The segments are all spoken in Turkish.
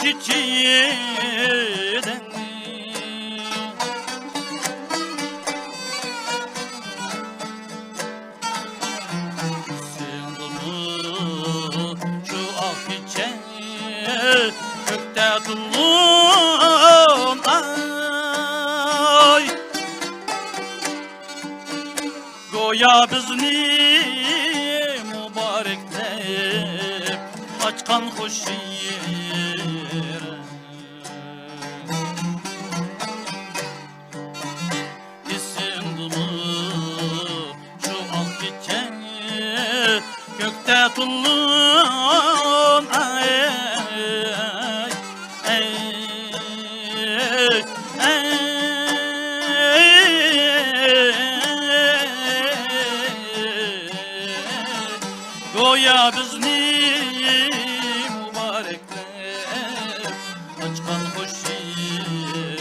keçiden Sığındı şu ak keçe gökte tullum ay Goya bizni mübareklep açkan hoş yer Esindimi şu ak keçe gökte tullum ay Goya bizni mübareklep açkan hoş yer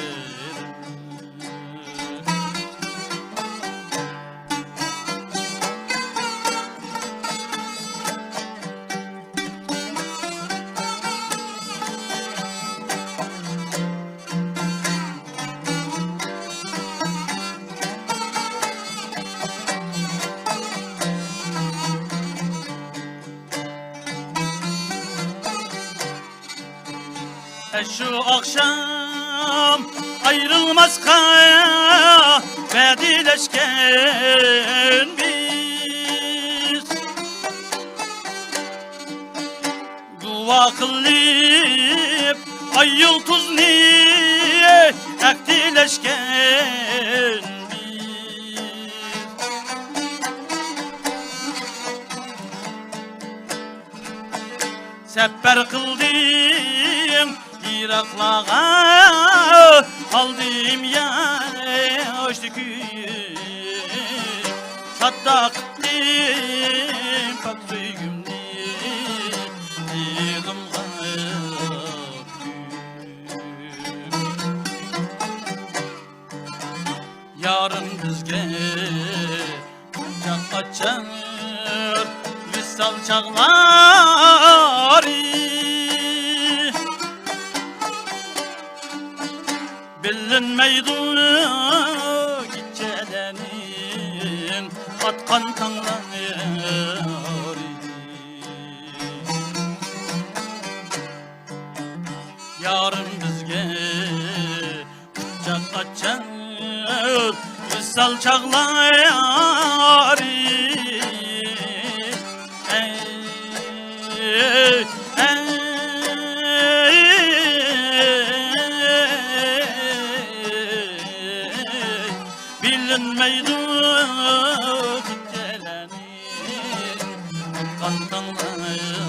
Şu akşam ayrılmazka vedileşken biz Dua kılıp ay yıldız niye ektileşken biz Sefer kıldım Iraklığa aldım yaş döküp Saddak ettim pak söygümde yığımga Yarın bizge kucak açar Vissal çağlar Bilinmeydi gecelerin atkan kanları Yarın bizge kucak açar Vissal çağlar Bilinmeydi gecelerin atkan kanları